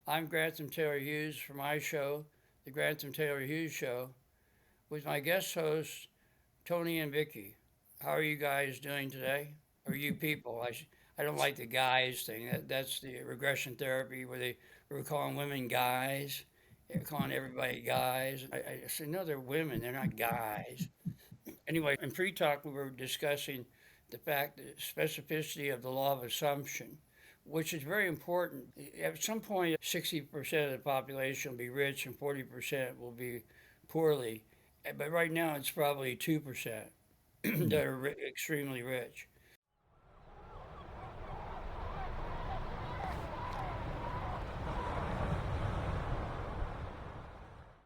I'm Grantham Taylor Hughes for my show, The Grantham Taylor Hughes Show, with my guest hosts, Tony and Vicky. How are you guys doing today? Or you people? I don't like the guys thing. That's the regression therapy where they were calling women guys, they're calling everybody guys. I said, no, they're women, they're not guys. Anyway, in pre talk, we were discussing the fact that specificity of the law of assumption, which is very important. At some point, 60% of the population will be rich and 40% will be poorly. But right now, it's probably 2% that Mm. are extremely rich.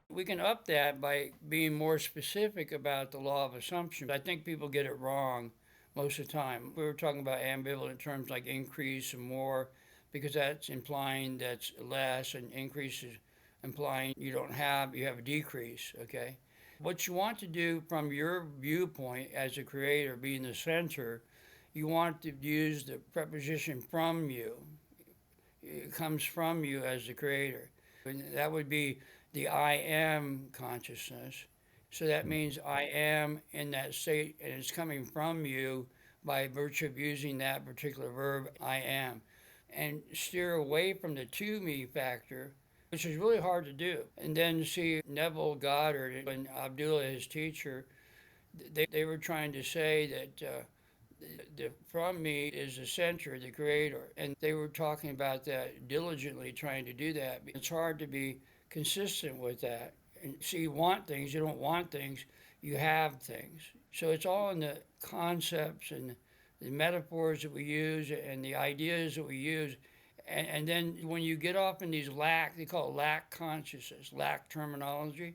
We can up that by being more specific about the law of assumption. I think people get it wrong most of the time. We were talking about ambivalent terms like increase and more because that's implying that's less, and increase is implying you have a decrease, okay? What you want to do from your viewpoint as a creator, being the center, you want to use the preposition from you. It comes from you as the creator. And that would be the I am consciousness. So that means I am in that state and it's coming from you by virtue of using that particular verb, I am. And steer away from the to me factor, which is really hard to do. And then see Neville Goddard and Abdullah, his teacher, they were trying to say that the from me is the center, the creator. And they were talking about that diligently, trying to do that. It's hard to be consistent with that. And see, you want things, you don't want things, you have things. So it's all in the concepts and the metaphors that we use and the ideas that we use. And then when you get off in these lack, they call it lack consciousness, lack terminology.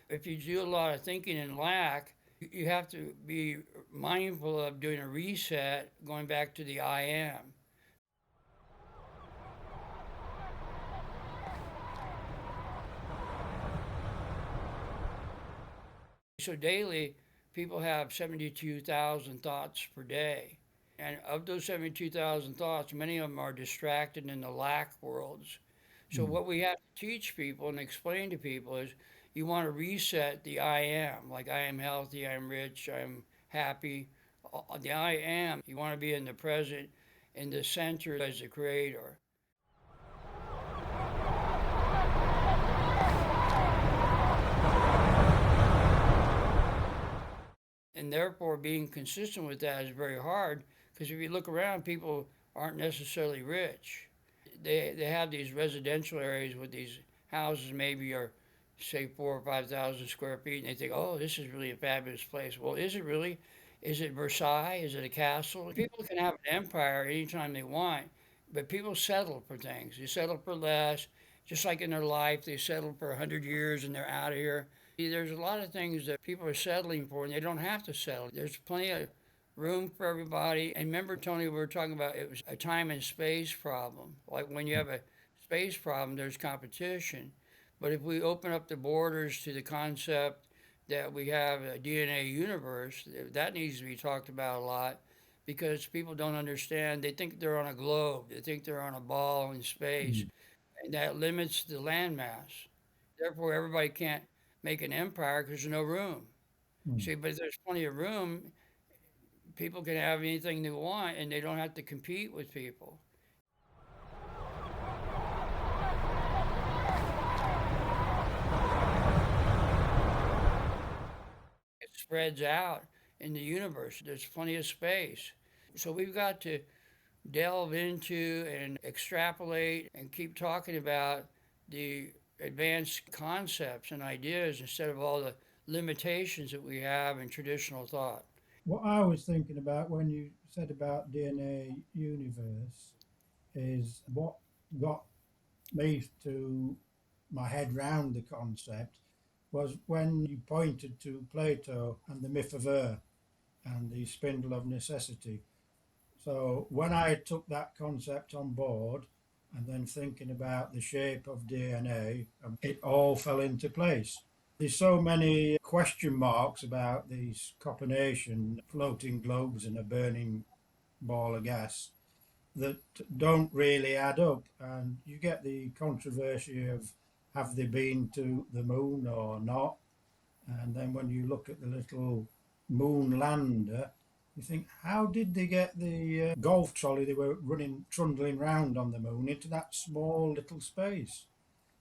If you do a lot of thinking in lack, you have to be mindful of doing a reset, going back to the I am. So daily, people have 72,000 thoughts per day. And of those 72,000 thoughts, many of them are distracted in the lack worlds. So Mm. what we have to teach people and explain to people is you want to reset the I am, like I am healthy, I'm rich, I'm happy. The I am, you want to be in the present, in the center as the creator. And therefore, being consistent with that is very hard because if you look around, people aren't necessarily rich. They have these residential areas with these houses, maybe are say 4 or 5 thousand square feet, and they think, oh, this is really a fabulous place. Well, is it really? Is it Versailles? Is it a castle? People can have an empire anytime they want, but people settle for things. They settle for less. Just like in their life, they settle for 100 years and they're out of here. There's a lot of things that people are settling for, and they don't have to settle. There's plenty of room for everybody. And remember, Tony, we were talking about it was a time and space problem. Like when you have a space problem, there's competition. But if we open up the borders to the concept that we have a DNA universe, that needs to be talked about a lot because people don't understand. They think they're on a globe, they think they're on a ball in space, Mm. and that limits the landmass. Therefore, everybody can't make an empire because there's no room. Mm. See, but if there's plenty of room, people can have anything they want and they don't have to compete with people. It spreads out in the universe, there's plenty of space. So we've got to delve into and extrapolate and keep talking about the advanced concepts and ideas instead of all the limitations that we have in traditional thought. What I was thinking about when you said about DNA universe is what got me to my head round the concept was when you pointed to Plato and the myth of Earth and the spindle of necessity. So when I took that concept on board and then thinking about the shape of DNA, it all fell into place. There's so many question marks about these copper nation floating globes in a burning ball of gas that don't really add up. And you get the controversy of have they been to the moon or not? And then when you look at the little moon lander, you think, how did they get the golf trolley they were running, trundling round on the moon into that small little space?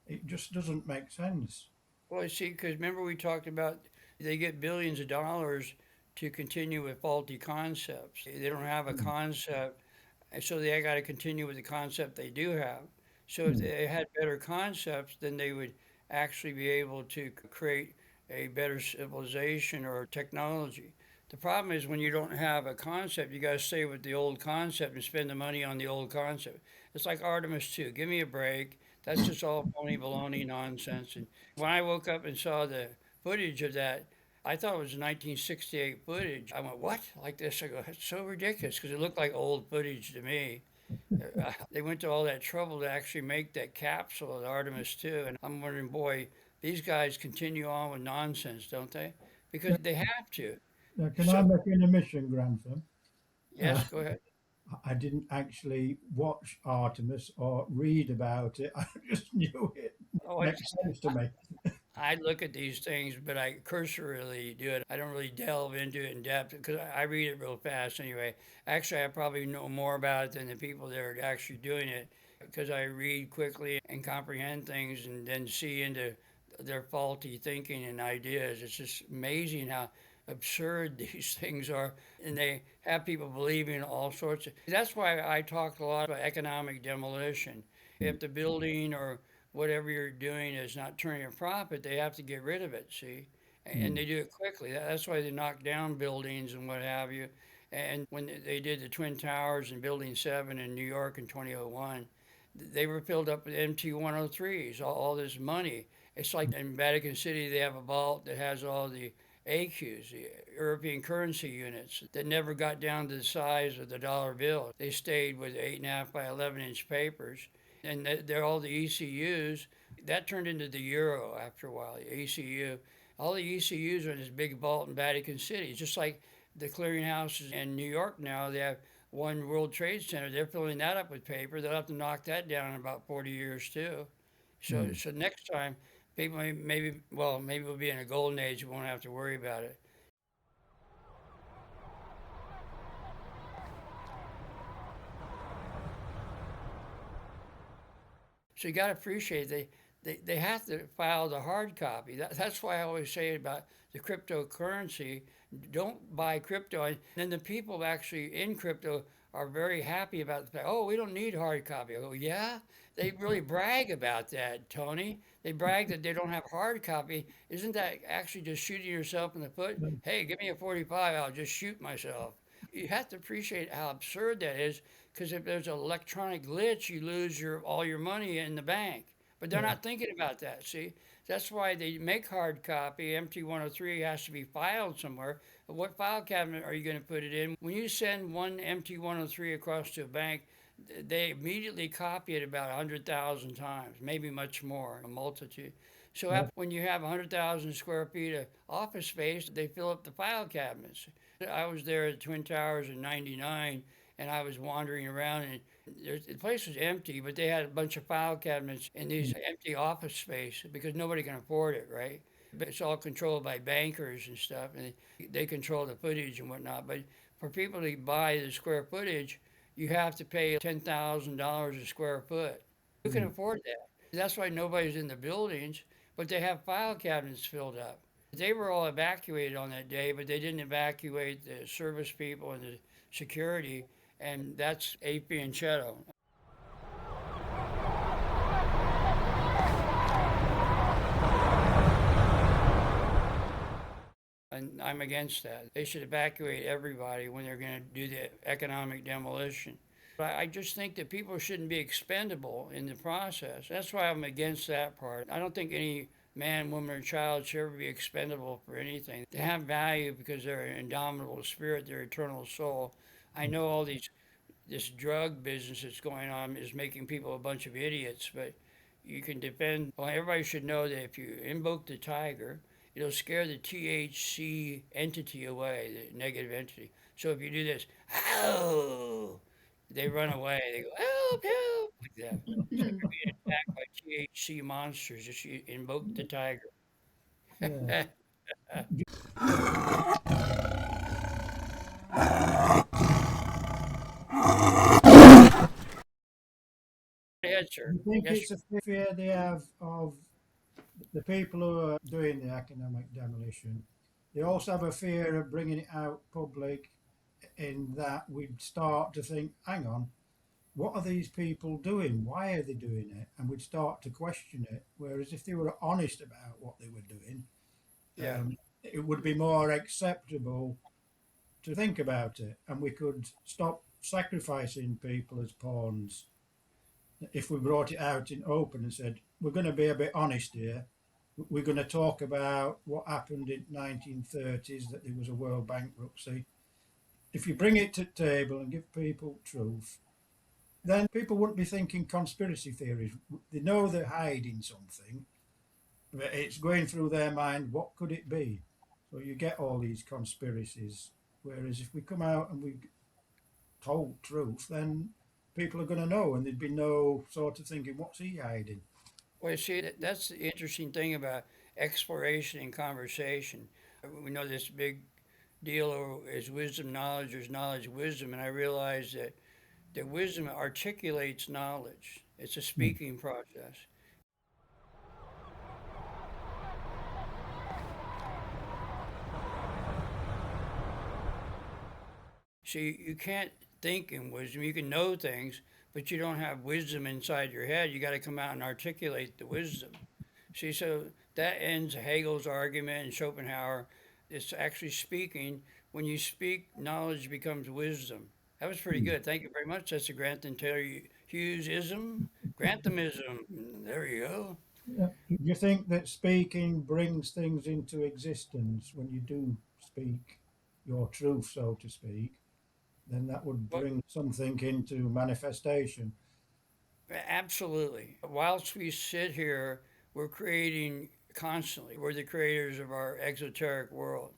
It just doesn't make sense. Well, see, because remember we talked about they get billions of dollars to continue with faulty concepts. They don't have a Mm, concept, and so they got to continue with the concept they do have. So if mm, they had better concepts, then they would actually be able to create a better civilization or technology. The problem is when you don't have a concept, you got to stay with the old concept and spend the money on the old concept. It's like Artemis 2. Give me a break. That's just all phony baloney nonsense. And when I woke up and saw the footage of that, I thought it was 1968 footage. I went, what? Like this? I go, it's so ridiculous because it looked like old footage to me. They went to all that trouble to actually make that capsule at Artemis 2. And I'm wondering, boy, these guys continue on with nonsense, don't they? Because yeah. they have to. Now, can I So, make an admission, Grantham? Uh, yes, go ahead. I didn't actually watch Artemis or read about it. I just knew it Oh, makes sense to me. I look at these things, but I cursorily do it. I don't really delve into it in depth because I read it real fast anyway. Actually, I probably know more about it than the people that are actually doing it because I read quickly and comprehend things and then see into their faulty thinking and ideas. It's just amazing how absurd these things are, and they have people believing all sorts of. That's why I talk a lot about economic demolition. If the building or whatever you're doing is not turning a profit, they have to get rid of it, see? And Mm, they do it quickly. That's why they knock down buildings and what have you. And when they did the Twin Towers and Building 7 in New York in 2001, they were filled up with MT 103s, all this money. It's like in Vatican City, they have a vault that has all the AQs, the European currency units, that never got down to the size of the dollar bill. They stayed with 8.5 by 11-inch papers and they're all the ECUs. That turned into the euro after a while. The ECU, all the ECUs are in this big vault in Vatican City. It's just like the clearinghouses in New York now. They have One World Trade Center. They're filling that up with paper. They'll have to knock that down in about 40 years too. So, mm. so next time, people maybe well maybe we'll be in a golden age. We won't have to worry about it. So you got to appreciate they have to file the hard copy. That's why I always say about the cryptocurrency, don't buy crypto. And then the people actually in crypto are very happy about the fact, oh, we don't need hard copy. I go, yeah? They really brag about that, Tony. They brag that they don't have hard copy. Isn't that actually just shooting yourself in the foot? Hey, give me a 45, I'll just shoot myself. You have to appreciate how absurd that is because if there's an electronic glitch, you lose all your money in the bank. But they're Yeah, not thinking about that. See, that's why they make hard copy. MT103 has to be filed somewhere. But what file cabinet are you going to put it in? When you send one MT103 across to a bank, they immediately copy it about 100,000 times, maybe much more, a multitude. So yeah. when you have 100,000 square feet of office space, they fill up the file cabinets. I was there at Twin Towers in '99, and I was wandering around, and the place was empty, but they had a bunch of file cabinets in these Mm, empty office space because nobody can afford it, right? But it's all controlled by bankers and stuff, and they control the footage and whatnot. But for people to buy the square footage, you have to pay $10,000 a square foot. Who can mm. afford that? That's why nobody's in the buildings, but they have file cabinets filled up. They were all evacuated on that day, but they didn't evacuate the service people and the security, and that's AP and Cheto. And I'm against that. They should evacuate everybody when they're going to do the economic demolition. But I just think that people shouldn't be expendable in the process. That's why I'm against that part. I don't think any man, woman, or child should ever be expendable for anything. They have value because they're an indomitable spirit, their eternal soul. I know all this drug business that's going on is making people a bunch of idiots, but you can defend. Well, everybody should know that if you invoke the tiger, it'll scare the THC entity away, the negative entity. So if you do this, oh, They run away. They go, help, help, like that. So you're being attacked by THC monsters. Just you invoke the tiger. Yeah. Yes, sir. Do you think Yes, sir. it's a fear they have of the people who are doing the economic demolition? They also have a fear of bringing it out public in that we'd start to think, hang on, what are these people doing? Why are they doing it? And we'd start to question it. Whereas if they were honest about what they were doing, Yeah. it would be more acceptable to think about it, and we could stop sacrificing people as pawns if we brought it out in open and said we're going to be a bit honest here. We're going to talk about what happened in 1930s, that there was a world bankruptcy. If you bring it to the table and give people truth, then people wouldn't be thinking conspiracy theories. They know they're hiding something, but it's going through their mind, what could it be? So you get all these conspiracies. Whereas if we come out and we told truth, then people are going to know, and there'd be no sort of thinking, what's he hiding? Well, you see, that's the interesting thing about exploration and conversation. We know this big deal is wisdom, knowledge, there's knowledge, wisdom, and I realize that wisdom articulates knowledge. It's a Mm. speaking process. See, you can't think in wisdom. You can know things, but you don't have wisdom inside your head. You got to come out and articulate the wisdom. See, so that ends Hegel's argument and Schopenhauer. It's actually speaking. When you speak, knowledge becomes wisdom. That was pretty good. Thank you very much. That's a Grantham Taylor Hughesism. Granthamism. There you go. Do you think that speaking brings things into existence when you do speak your truth, so to speak? Then that would Well, bring something into manifestation. absolutely. Whilst we sit here, we're creating constantly. We're the creators of our exoteric world.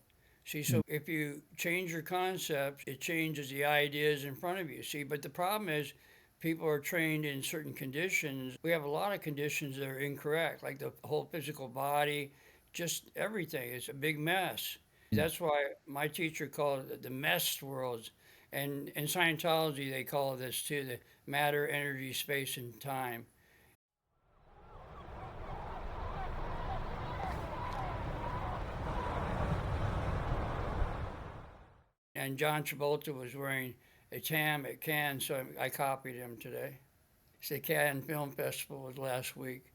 See, Mm. so if you change your concepts, it changes the ideas in front of you. See, but the problem is people are trained in certain conditions. We have a lot of conditions that are incorrect, like the whole physical body, just everything. It's a big mess. That's why my teacher called it the mess worlds. And in Scientology, they call this too the matter, energy, space, and time. And John Travolta was wearing a tam at Cannes, so I copied him today. It's the Cannes Film Festival was last week.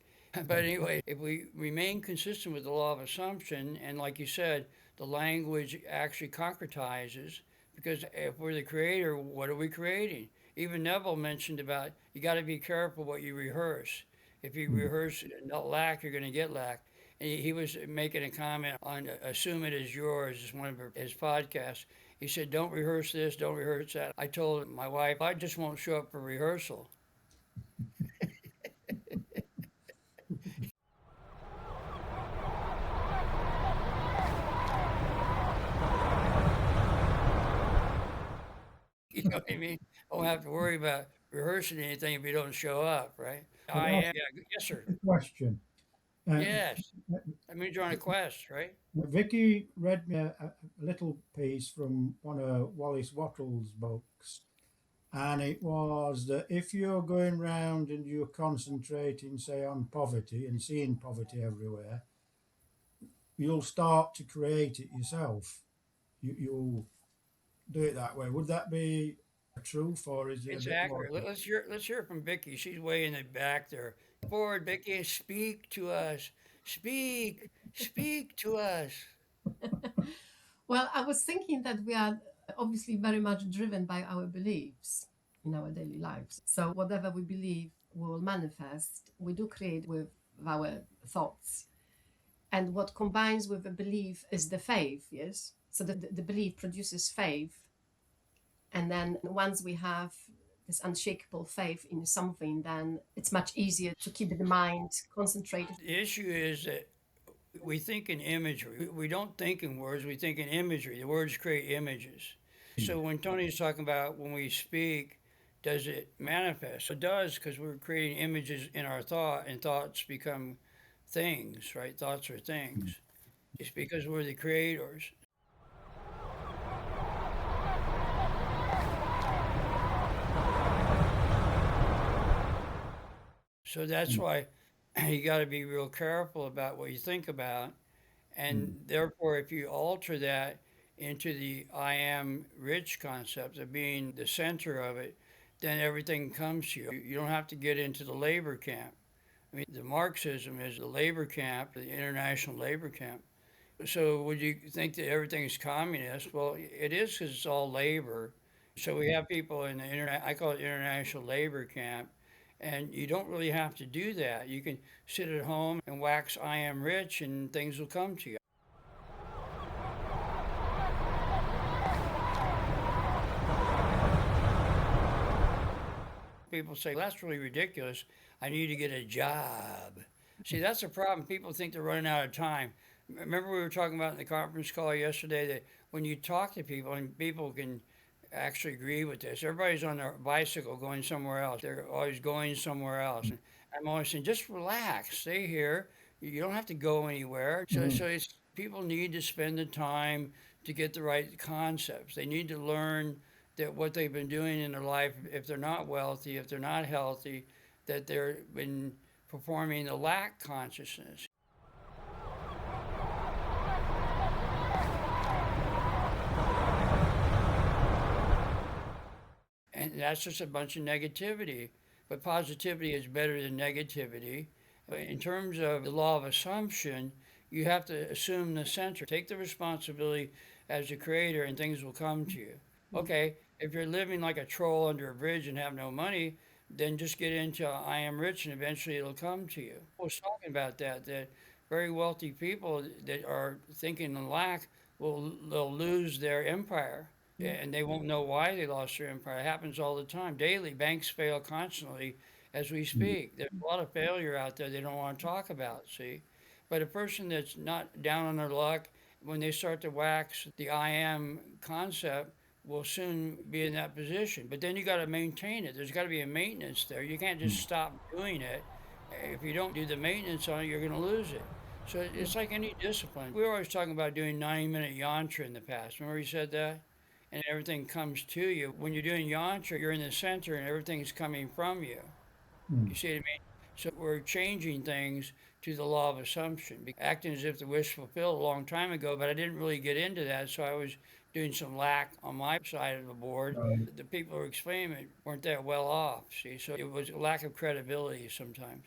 But anyway, if we remain consistent with the law of assumption, and like you said, the language actually concretizes, because if we're the creator, what are we creating? Even Neville mentioned about you got to be careful what you rehearse. If you Mm. rehearse lack, you're going to get lack. And he was making a comment on assume it is yours, is one of his podcasts. He said, don't rehearse this, don't rehearse that. I told my wife, I just won't show up for rehearsal. You know what I mean? I won't have to worry about rehearsing anything if you don't show up, right? But I ask am. Yeah. Yes, sir. a question. Uh, Yes. That means you're on a quest, right? Vicky read me a little piece from one of Wallace Wattles' books, and it was that if you're going round and you're concentrating, say, on poverty and seeing poverty everywhere, you'll start to create it yourself. You'll do it that way. Would that be truth, or is there a It's bit more? accurate. Let's hear it from Vicky. She's way in the back there. Forward, Vicky. Speak to us. Speak. Speak to us. Well, I was thinking that we are obviously very much driven by our beliefs in our daily lives. So, whatever we believe we will manifest, we do create with our thoughts. And what combines with the belief is the faith, yes? So, the belief produces faith. And then once we have this unshakable faith in something, then it's much easier to keep the mind concentrated. The issue is that we think in imagery. We don't think in words, we think in imagery. The words create images. So when Tony's talking about when we speak, does it manifest? It does, because we're creating images in our thought, and thoughts become things, right? Thoughts are things. It's because we're the creators. So that's why you got to be real careful about what you think about. And therefore, if you alter that into the I am rich concept of being the center of it, then everything comes to you. You don't have to get into the labor camp. I mean, the Marxism is the labor camp, the international labor camp. So would you think that everything is communist? Well, it is because it's all labor. So we have people in the internet, I call it international labor camp, and you don't really have to do that. You can sit at home and wax I am rich and things will come to you. People say, well, that's really ridiculous. I need to get a job. See, that's the problem. People think they're running out of time. Remember, we were talking about in the conference call yesterday that when you talk to people, and people can actually agree with this, everybody's on their bicycle going somewhere else. They're always going somewhere else. And I'm always saying, just relax, stay here. You don't have to go anywhere. So it's people need to spend the time to get the right concepts. They need to learn that what they've been doing in their life, if they're not wealthy, if they're not healthy, that they've been performing the lack consciousness. And that's just a bunch of negativity. But positivity is better than negativity. In terms of the law of assumption, you have to assume the center. Take the responsibility as a creator, and things will come to you. Okay, if you're living like a troll under a bridge and have no money, then just get into I am rich, and eventually it'll come to you. I was talking about that very wealthy people that are thinking in lack they'll lose their empire, and they won't know why they lost their empire. It happens all the time, daily. Banks fail constantly as we speak. There's a lot of failure out there they don't want to talk about, see? But a person that's not down on their luck, when they start to wax the I am concept, will soon be in that position. But then you got to maintain it. There's got to be a maintenance there. You can't just stop doing it. If you don't do the maintenance on it, you're going to lose it. So it's like any discipline. We were always talking about doing 90-minute yantra in the past. Remember you said that? And everything comes to you. When you're doing yantra, you're in the center and everything's coming from you. You see what I mean? So we're changing things to the law of assumption, acting as if the wish fulfilled a long time ago, but I didn't really get into that, so I was doing some lack on my side of the board. The people who were explaining it weren't that well off, see, so it was a lack of credibility sometimes.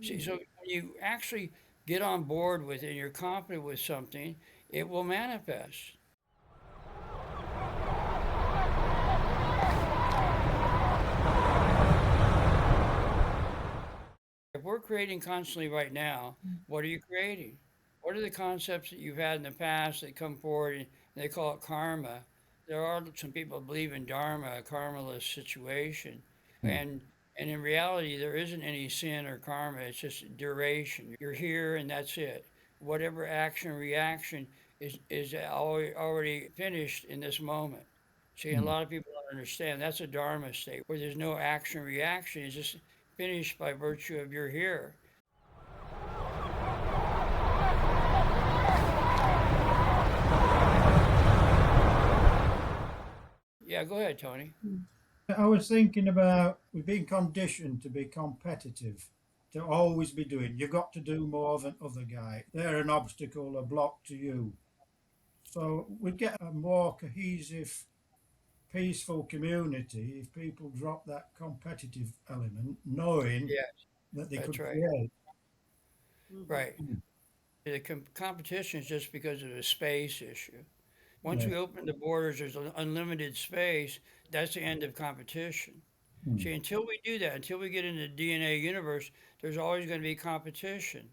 See, so when you actually get on board with it and you're confident with something, it will manifest. If we're creating constantly right now, what are you creating? What are the concepts that you've had in the past that come forward and they call it karma? There are some people who believe in dharma, a karmaless situation. And and in reality there isn't any sin or karma, it's just duration. You're here and that's it. Whatever action or reaction is already finished in this moment. See, a lot of people don't understand that's a dharma state where there's no action reaction. It's just finished by virtue of your here. Yeah, go ahead, Tony. I was thinking about we've been conditioned to be competitive, to always be doing. You've got to do more than other guy. They're an obstacle, a block to you. So we'd get a more cohesive, peaceful community if people drop that competitive element, knowing Yeah, that they that's could right. create. Right. The competition is just because of the space issue. Once Yeah. we open the borders, there's an unlimited space. That's the end of competition. See, until we do that, until we get into the DNA universe, there's always going to be competition.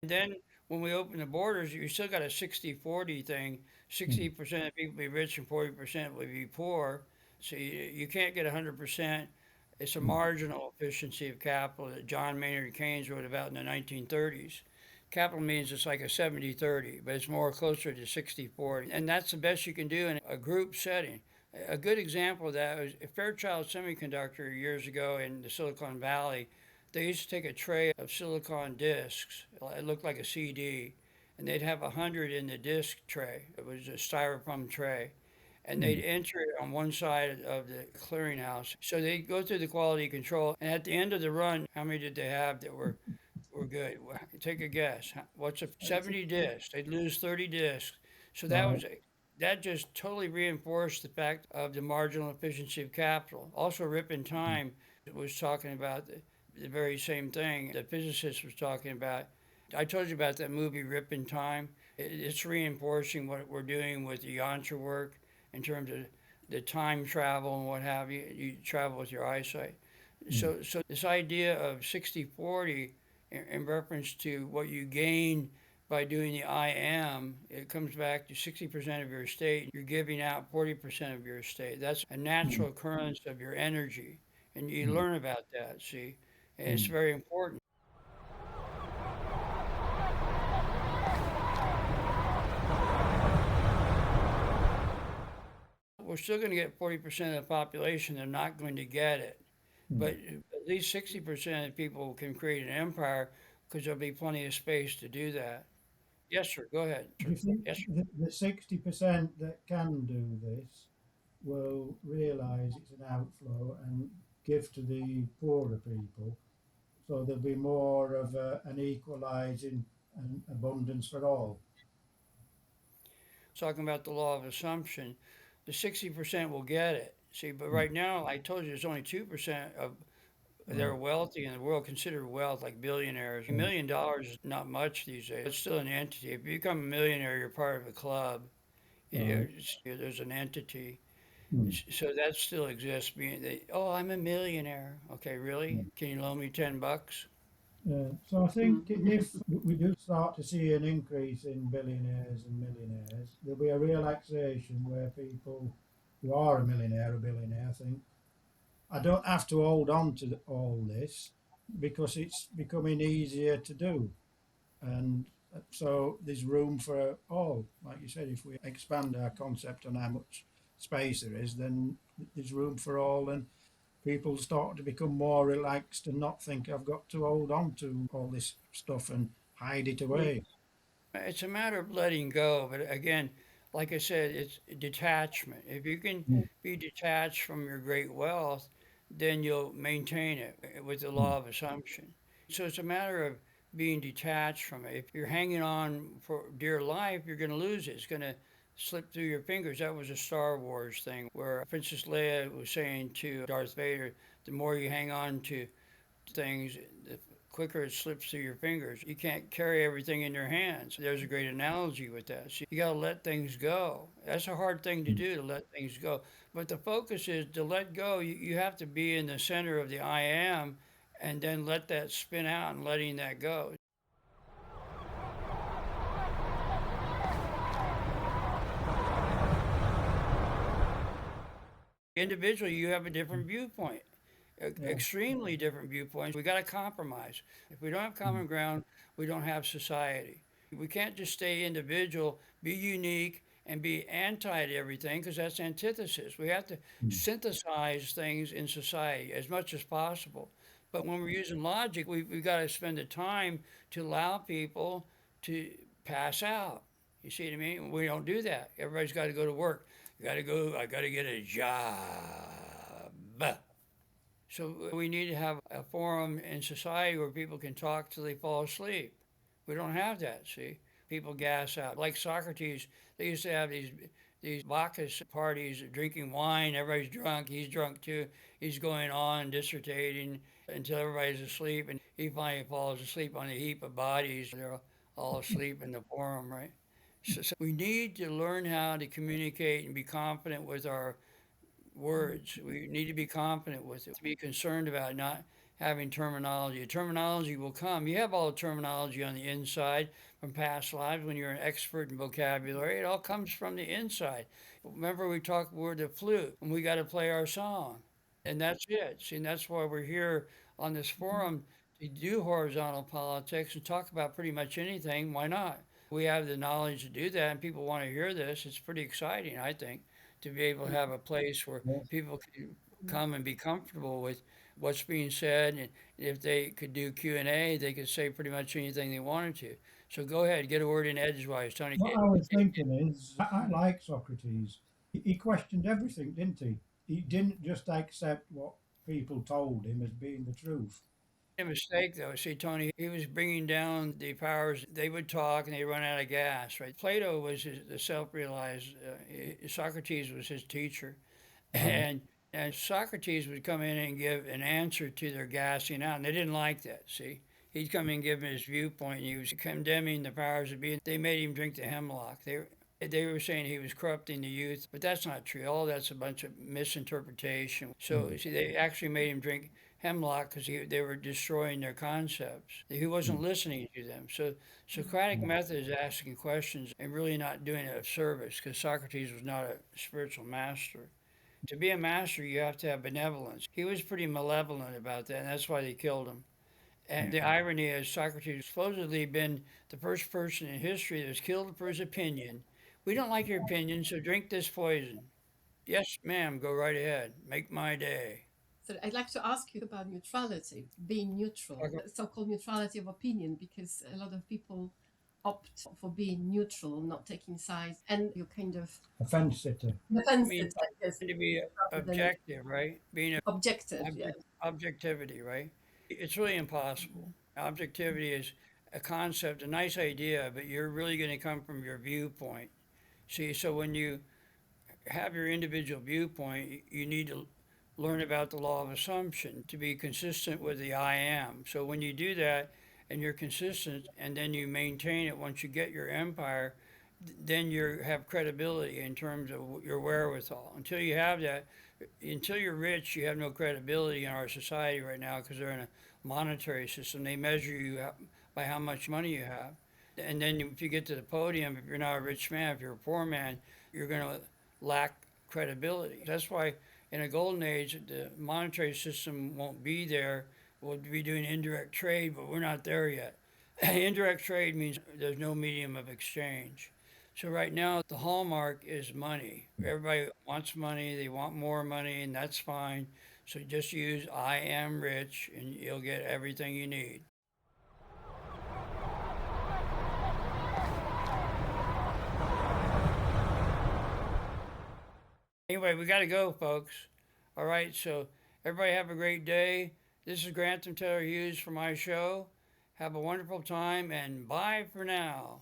And then when we open the borders, you still got a 60-40 thing. 60% of people be rich and 40% will be poor. So you can't get 100%. It's a marginal efficiency of capital that John Maynard Keynes wrote about in the 1930s. Capital means it's like a 70-30, but it's more closer to 60-40. And that's the best you can do in a group setting. A good example of that was Fairchild Semiconductor years ago in the Silicon Valley. They used to take a tray of silicon discs. It looked like a CD, and they'd have 100 in the disc tray. It was a styrofoam tray, and they'd Mm. enter it on one side of the clearinghouse. So they'd go through the quality control, and at the end of the run, how many did they have that were good? Take a guess. What's a 70 discs? They'd lose 30 discs. So Right. that just totally reinforced the fact of the marginal efficiency of capital. Also, Rip in Time was talking about the very same thing the physicist was talking about. I told you about that movie Rip in Time. It's reinforcing what we're doing with the yantra work in terms of the time travel and what have you. You travel with your eyesight. Mm. So this idea of 60-40 in reference to what you gain by doing the I am, it comes back to 60% of your estate. You're giving out 40% of your estate. That's a Mm. natural occurrence of your energy. And you Mm. learn about that, see? And it's Mm. very important. We're still going to get 40% of the population. They're not going to get it. Mm. But at least 60% of people can create an empire because there'll be plenty of space to do that. Yes, sir. Go ahead, Do sir. you think Yes, sir. the 60% that can do this will realise it's an outflow and give to the poorer people? So there'll be more of an equalising and abundance for all. Talking about the law of assumption, the 60% will get it. See, but Mm. right now, I told you there's only 2% of they're Right. wealthy in the world, considered wealth, like billionaires. Yeah. $1 million is not much these days. It's still an entity. If you become a millionaire, you're part of a club. Right. There's an entity. Mm. So that still exists. Oh, I'm a millionaire. Okay, really? Yeah. Can you loan me $10? Yeah. So I think Mm. if we do start to see an increase in billionaires and millionaires, there'll be a relaxation where people who are a millionaire or billionaire think, I don't have to hold on to all this because it's becoming easier to do. And so there's room for all. Like you said, if we expand our concept on how much space there is, then there's room for all, and people start to become more relaxed and not think I've got to hold on to all this stuff and hide it away. It's a matter of letting go, but again, like I said, it's detachment. If you can Mm. be detached from your great wealth, then you'll maintain it with the Mm. law of assumption. So it's a matter of being detached from it. If you're hanging on for dear life, you're going to lose it. It's going to slip through your fingers. That was a Star Wars thing where Princess Leia was saying to Darth Vader, the more you hang on to things, the quicker it slips through your fingers. You can't carry everything in your hands. There's a great analogy with that. So you got to let things go. That's a hard thing to Mm. do, to let things go. But the focus is to let go. You have to be in the center of the I am and then let that spin out and letting that go. Individually, you have a different viewpoint, Yeah. extremely different viewpoints. We got to compromise. If we don't have Mm. common ground, we don't have society. We can't just stay individual, be unique, and be anti to everything because that's antithesis. We have to Mm. synthesize things in society as much as possible. But when we're using logic, we've got to spend the time to allow people to pass out. You see what I mean? We don't do that. Everybody's got to go to work. You got to go, I got to get a job. So we need to have a forum in society where people can talk till they fall asleep. We don't have that, see? People gas out. Like Socrates, they used to have these Bacchus parties, drinking wine. Everybody's drunk. He's drunk too. He's going on dissertating until everybody's asleep, and he finally falls asleep on a heap of bodies. They're all asleep in the forum, right? So we need to learn how to communicate and be confident with our words. We need to be confident with it, to be concerned about not having terminology. Terminology will come. You have all the terminology on the inside from past lives when you're an expert in vocabulary. It all comes from the inside. Remember, we talked word the flute, and we got to play our song. And that's it. See, and that's why we're here on this forum to do horizontal politics and talk about pretty much anything. Why not? We have the knowledge to do that, and people want to hear this. It's pretty exciting, I think, to be able to have a place where Yes. people can come and be comfortable with what's being said. And if they could do Q&A, they could say pretty much anything they wanted to. So go ahead, get a word in edgewise, Tony. What I was thinking is, I like Socrates. He questioned everything, didn't he? He didn't just accept what people told him as being the truth. A mistake though. See, Tony, he was bringing down the powers. They would talk and they run out of gas, right? Plato was the self-realized. Socrates was his teacher, Right. and Socrates would come in and give an answer to their gassing out, and they didn't like that. See, he'd come in and give his viewpoint. And he was condemning the powers that be. They made him drink the hemlock. They were saying he was corrupting the youth, but that's not true. All that's a bunch of misinterpretation. So, see, they actually made him drink hemlock because they were destroying their concepts. He wasn't listening to them. So, Socratic method is asking questions and really not doing it of service because Socrates was not a spiritual master. To be a master, you have to have benevolence. He was pretty malevolent about that, and that's why they killed him. And the irony is, Socrates supposedly been the first person in history that was killed for his opinion. We don't like your opinion, so drink this poison. Yes, ma'am, go right ahead. Make my day. So I'd like to ask you about neutrality, being neutral, Talk so-called neutrality of opinion, because a lot of people opt for being neutral, not taking sides, and you kind of A fence sitter. I mean, defensive, I guess, to be rather than objective, right? Being objective. Yeah. objectivity, right? It's really impossible. Objectivity is a concept, a nice idea, but you're really going to come from your viewpoint. See, so when you have your individual viewpoint, you need to learn about the law of assumption to be consistent with the I am. So when you do that and you're consistent and then you maintain it once you get your empire, then you have credibility in terms of your wherewithal. Until you have that, until you're rich, you have no credibility in our society right now because they're in a monetary system. They measure you by how much money you have. And then if you get to the podium, if you're not a rich man, if you're a poor man, you're going to lack credibility. That's why in a golden age, the monetary system won't be there. We'll be doing indirect trade, but we're not there yet. Indirect trade means there's no medium of exchange. So right now, the hallmark is money. Everybody wants money. They want more money, and that's fine. So just use I am rich, and you'll get everything you need. Anyway, we got to go, folks. All right, so everybody have a great day. This is Grantham Taylor Hughes for my show. Have a wonderful time, and bye for now.